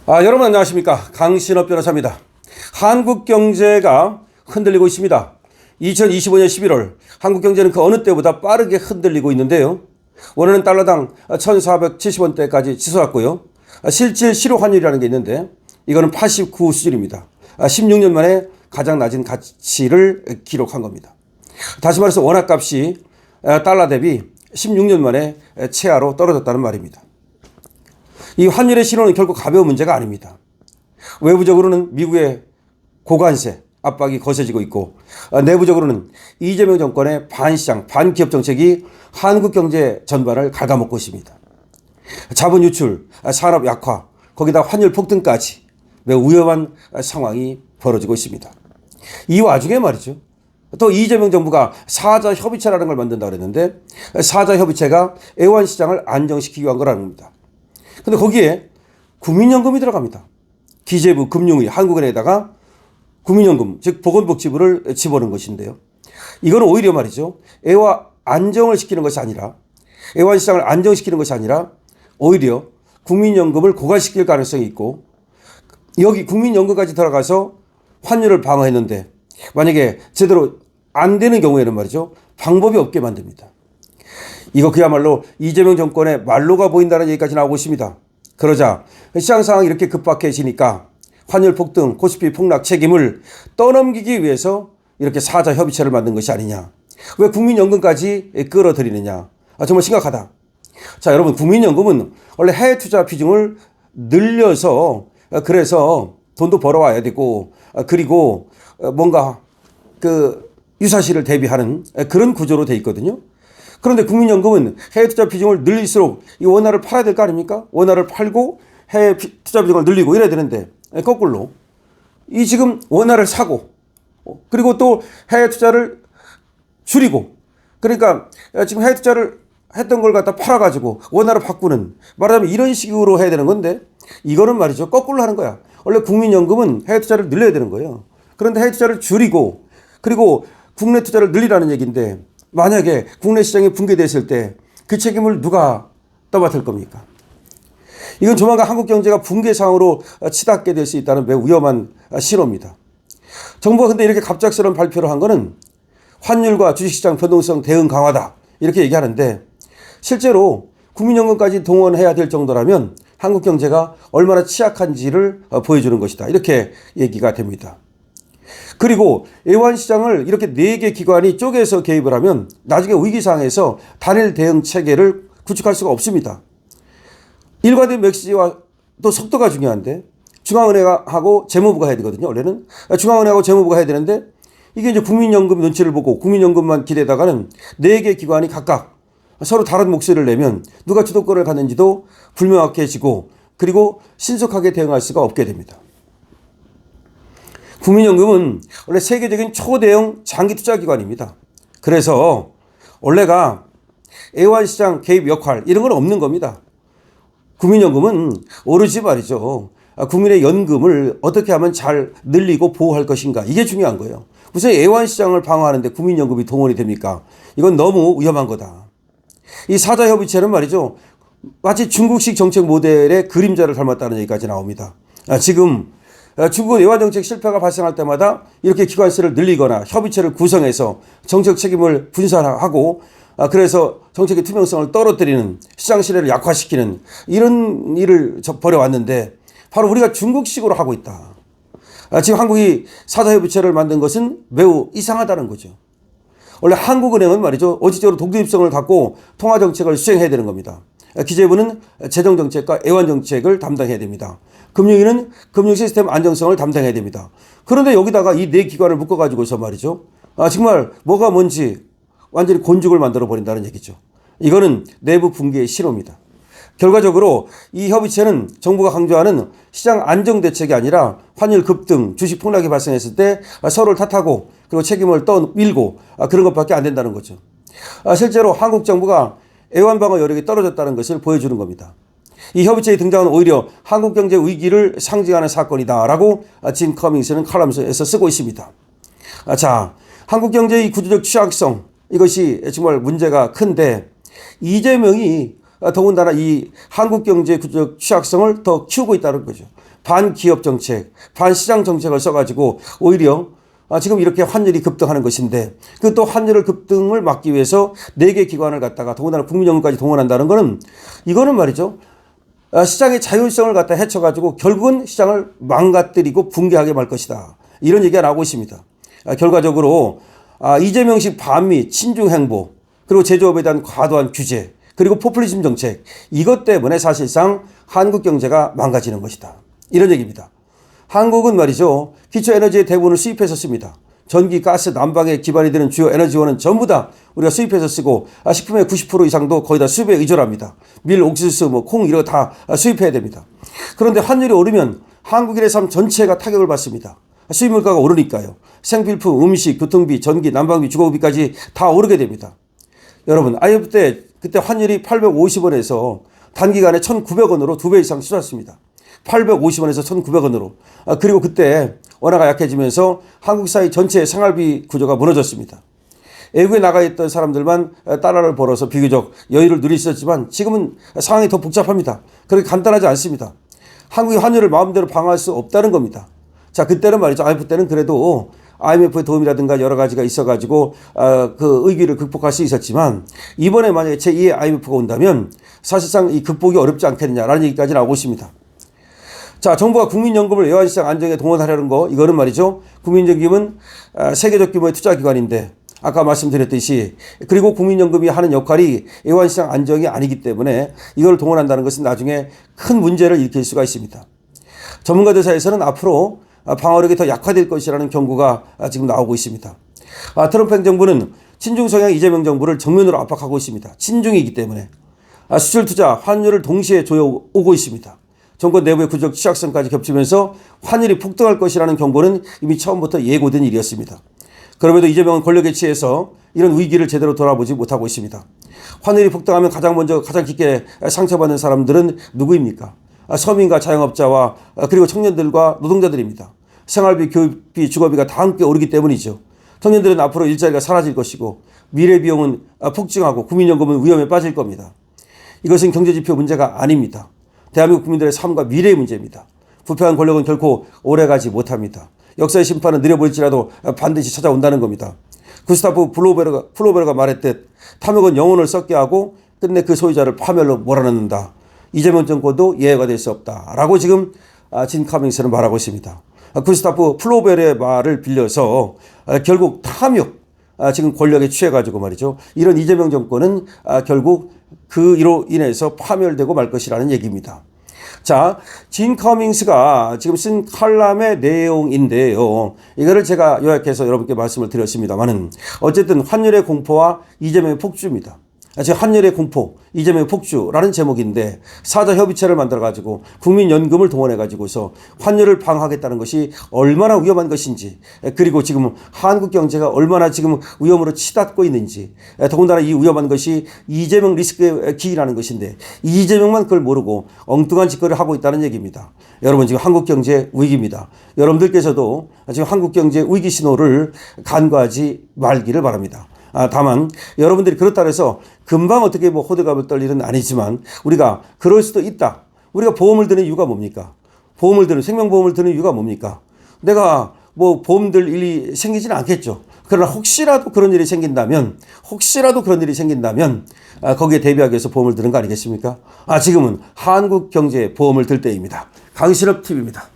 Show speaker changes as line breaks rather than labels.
여러분 안녕하십니까. 강신업 변호사입니다. 한국 경제가 흔들리고 있습니다. 2025년 11월 한국 경제는 그 어느 때보다 빠르게 흔들리고 있는데요. 원화는 달러당 1,470원대까지 치솟았고요. 실질 실효 환율이라는 게 있는데 이거는 89 수준입니다. 16년 만에 가장 낮은 가치를 기록한 겁니다. 다시 말해서 원화값이 달러 대비 16년 만에 최하로 떨어졌다는 말입니다. 이 환율의 신호는 결코 가벼운 문제가 아닙니다. 외부적으로는 미국의 고관세 압박이 거세지고 있고 내부적으로는 이재명 정권의 반시장, 반기업 정책이 한국 경제 전반을 갉아먹고 있습니다. 자본 유출, 산업 약화, 거기다 환율 폭등까지 매우 위험한 상황이 벌어지고 있습니다. 이 와중에 말이죠. 또 이재명 정부가 사자 협의체라는 걸 만든다고 그랬는데 사자 협의체가 애완시장을 안정시키기 위한 거라는 겁니다. 근데 거기에 국민연금이 들어갑니다. 기재부, 금융위, 한국은행에다가 국민연금, 즉 보건복지부를 집어넣은 것인데요. 이거는 오히려 말이죠. 애와 안정을 시키는 것이 아니라 애완시장을 안정시키는 것이 아니라 오히려 국민연금을 고갈시킬 가능성이 있고 여기 국민연금까지 들어가서 환율을 방어했는데 만약에 제대로 안 되는 경우에는 말이죠. 방법이 없게 만듭니다. 이거 그야말로 이재명 정권의 말로가 보인다는 얘기까지 나오고 있습니다. 그러자 시장 상황이 이렇게 급박해지니까 환율 폭등, 코스피 폭락 책임을 떠넘기기 위해서 이렇게 사자 협의체를 만든 것이 아니냐. 왜 국민연금까지 끌어들이느냐. 정말 심각하다. 자, 여러분 국민연금은 원래 해외 투자 비중을 늘려서 그래서 돈도 벌어와야 되고 그리고 뭔가 그 유사시를 대비하는 그런 구조로 돼 있거든요. 그런데 국민연금은 해외 투자 비중을 늘릴수록 이 원화를 팔아야 될 거 아닙니까? 원화를 팔고 해외 투자 비중을 늘리고 이래야 되는데 거꾸로 이 지금 원화를 사고 그리고 또 해외 투자를 줄이고 그러니까 지금 해외 투자를 했던 걸 갖다 팔아가지고 원화로 바꾸는 말하자면 이런 식으로 해야 되는 건데 이거는 말이죠. 거꾸로 하는 거야. 원래 국민연금은 해외 투자를 늘려야 되는 거예요. 그런데 해외 투자를 줄이고 그리고 국내 투자를 늘리라는 얘기인데 만약에 국내 시장이 붕괴됐을 때 그 책임을 누가 떠맡을 겁니까? 이건 조만간 한국 경제가 붕괴 상황으로 치닫게 될 수 있다는 매우 위험한 신호입니다. 정부가 근데 이렇게 갑작스러운 발표를 한 거는 환율과 주식시장 변동성 대응 강화다 이렇게 얘기하는데 실제로 국민연금까지 동원해야 될 정도라면 한국 경제가 얼마나 취약한지를 보여주는 것이다 이렇게 얘기가 됩니다. 그리고 애완시장을 이렇게 4개 기관이 쪼개서 개입을 하면 나중에 위기상황에서 단일 대응 체계를 구축할 수가 없습니다. 일관된 메시지와 또 속도가 중요한데 중앙은행하고 재무부가 해야 되거든요. 원래는 중앙은행하고 재무부가 해야 되는데 이게 이제 국민연금 눈치를 보고 국민연금만 기대다가는 4개 기관이 각각 서로 다른 목소리를 내면 누가 주도권을 갖는지도 불명확해지고 그리고 신속하게 대응할 수가 없게 됩니다. 국민연금은 원래 세계적인 초대형 장기투자기관입니다. 그래서 원래가 애완시장 개입 역할 이런 건 없는 겁니다. 국민연금은 오로지 말이죠. 국민의 연금을 어떻게 하면 잘 늘리고 보호할 것인가 이게 중요한 거예요. 무슨 애완시장을 방어하는데 국민연금이 동원이 됩니까? 이건 너무 위험한 거다. 이 사자협의체는 말이죠. 마치 중국식 정책 모델의 그림자를 닮았다는 얘기까지 나옵니다. 지금 중국은 애완정책 실패가 발생할 때마다 이렇게 기관세를 늘리거나 협의체를 구성해서 정책 책임을 분산하고 그래서 정책의 투명성을 떨어뜨리는 시장 신뢰를 약화시키는 이런 일을 벌여왔는데 바로 우리가 중국식으로 하고 있다. 지금 한국이 사자협의체를 만든 것은 매우 이상하다는 거죠. 원래 한국은행은 말이죠. 원칙적으로 독립성을 갖고 통화정책을 수행해야 되는 겁니다. 기재부는 재정정책과 애완정책을 담당해야 됩니다. 금융위는 금융시스템 안정성을 담당해야 됩니다. 그런데 여기다가 이 4기관을 묶어가지고서 말이죠. 정말 뭐가 뭔지 완전히 곤죽을 만들어 버린다는 얘기죠. 이거는 내부 붕괴의 신호입니다. 결과적으로 이 협의체는 정부가 강조하는 시장 안정 대책이 아니라 환율 급등, 주식 폭락이 발생했을 때 서로를 탓하고 그리고 책임을 떠밀고 그런 것밖에 안 된다는 거죠. 실제로 한국 정부가 애완방어 여력이 떨어졌다는 것을 보여주는 겁니다. 이 협의체의 등장은 오히려 한국 경제 위기를 상징하는 사건이다라고 짐 커밍스는 칼럼에서 쓰고 있습니다. 자, 한국 경제의 구조적 취약성 이것이 정말 문제가 큰데 이재명이 더군다나 이 한국 경제의 취약성을 더 키우고 있다는 거죠. 반기업 정책, 반시장 정책을 써가지고 오히려 지금 이렇게 환율이 급등하는 것인데 그 또 환율을 급등을 막기 위해서 4개 기관을 갖다가 더군다나 국민연금까지 동원한다는 거는 이거는 말이죠. 시장의 자율성을 갖다 해쳐가지고 결국은 시장을 망가뜨리고 붕괴하게 말 것이다. 이런 얘기가 나오고 있습니다. 결과적으로 이재명식 반미 친중 행보 그리고 제조업에 대한 과도한 규제 그리고 포퓰리즘 정책 이것 때문에 사실상 한국 경제가 망가지는 것이다. 이런 얘기입니다. 한국은 말이죠. 기초에너지의 대부분을 수입해서 씁니다. 전기, 가스, 난방에 기반이 되는 주요 에너지원은 전부 다 우리가 수입해서 쓰고 식품의 90% 이상도 거의 다 수입에 의존합니다. 밀, 옥수수, 콩 이런 거 다 수입해야 됩니다. 그런데 환율이 오르면 한국인의 삶 전체가 타격을 받습니다. 수입 물가가 오르니까요. 생필품, 음식, 교통비, 전기, 난방비, 주거비까지 다 오르게 됩니다. 여러분 IMF 때 그때 환율이 850원에서 단기간에 1,900원으로 2배 이상 치솟았습니다. 850원에서 1,900원으로. 그리고 그때 원화가 약해지면서 한국 사회 전체의 생활비 구조가 무너졌습니다. 외국에 나가 있던 사람들만 달러를 벌어서 비교적 여유를 누릴 수 있었지만 지금은 상황이 더 복잡합니다. 그렇게 간단하지 않습니다. 한국의 환율을 마음대로 방어할 수 없다는 겁니다. 자, 그때는 말이죠. IMF 때는 그래도 IMF의 도움이라든가 여러 가지가 있어가지고 그 위기를 극복할 수 있었지만 이번에 만약에 제2의 IMF가 온다면 사실상 이 극복이 어렵지 않겠느냐라는 얘기까지 나오고 있습니다. 자, 정부가 국민연금을 외환시장 안정에 동원하려는 거 이거는 말이죠. 국민연금은 세계적 규모의 투자기관인데 아까 말씀드렸듯이 그리고 국민연금이 하는 역할이 외환시장 안정이 아니기 때문에 이걸 동원한다는 것은 나중에 큰 문제를 일으킬 수가 있습니다. 전문가들 사이에서는 앞으로 방어력이 더 약화될 것이라는 경고가 지금 나오고 있습니다. 트럼프 행정부는 친중 성향 이재명 정부를 정면으로 압박하고 있습니다. 친중이기 때문에 수출 투자, 환율을 동시에 조여오고 있습니다. 정권 내부의 구조적 취약성까지 겹치면서 환율이 폭등할 것이라는 경고는 이미 처음부터 예고된 일이었습니다. 그럼에도 이재명은 권력에 취해서 이런 위기를 제대로 돌아보지 못하고 있습니다. 환율이 폭등하면 가장 깊게 상처받는 사람들은 누구입니까? 서민과 자영업자와 그리고 청년들과 노동자들입니다. 생활비, 교육비, 주거비가 다 함께 오르기 때문이죠. 청년들은 앞으로 일자리가 사라질 것이고 미래 비용은 폭증하고 국민연금은 위험에 빠질 겁니다. 이것은 경제지표 문제가 아닙니다. 대한민국 국민들의 삶과 미래의 문제입니다. 부패한 권력은 결코 오래가지 못합니다. 역사의 심판은 느려볼지라도 반드시 찾아온다는 겁니다. 구스타프 플로베르가 말했듯 탐욕은 영혼을 썩게 하고 끝내 그 소유자를 파멸로 몰아넣는다. 이재명 정권도 예외가 될 수 없다라고 지금 진 카밍스는 말하고 있습니다. 구스타프 플로베르의 말을 빌려서 결국 탐욕 지금 권력에 취해가지고 말이죠. 이런 이재명 정권은 결국 그로 인해서 파멸되고 말 것이라는 얘기입니다. 자, 진 커밍스가 지금 쓴 칼럼의 내용인데요. 이거를 제가 요약해서 여러분께 말씀을 드렸습니다만은 어쨌든 환율의 공포와 이재명의 폭주입니다. 지금 환율의 공포, 이재명의 폭주라는 제목인데 사자 협의체를 만들어가지고 국민연금을 동원해가지고서 환율을 방어하겠다는 것이 얼마나 위험한 것인지 그리고 지금 한국 경제가 얼마나 지금 위험으로 치닫고 있는지 더군다나 이 위험한 것이 이재명 리스크의 기이라는 것인데 이재명만 그걸 모르고 엉뚱한 짓거리를 하고 있다는 얘기입니다. 여러분 지금 한국 경제 위기입니다. 여러분들께서도 지금 한국 경제 위기 신호를 간과하지 말기를 바랍니다. 다만 여러분들이 그렇다 해서 금방 어떻게 호들갑을 떨 일은 아니지만 우리가 그럴 수도 있다. 우리가 보험을 드는 이유가 뭡니까? 생명보험을 드는 이유가 뭡니까? 내가 보험 들 일이 생기지는 않겠죠. 그러나 혹시라도 그런 일이 생긴다면 거기에 대비하기 위해서 보험을 드는 거 아니겠습니까? 지금은 한국 경제에 보험을 들 때입니다. 강신업 TV입니다.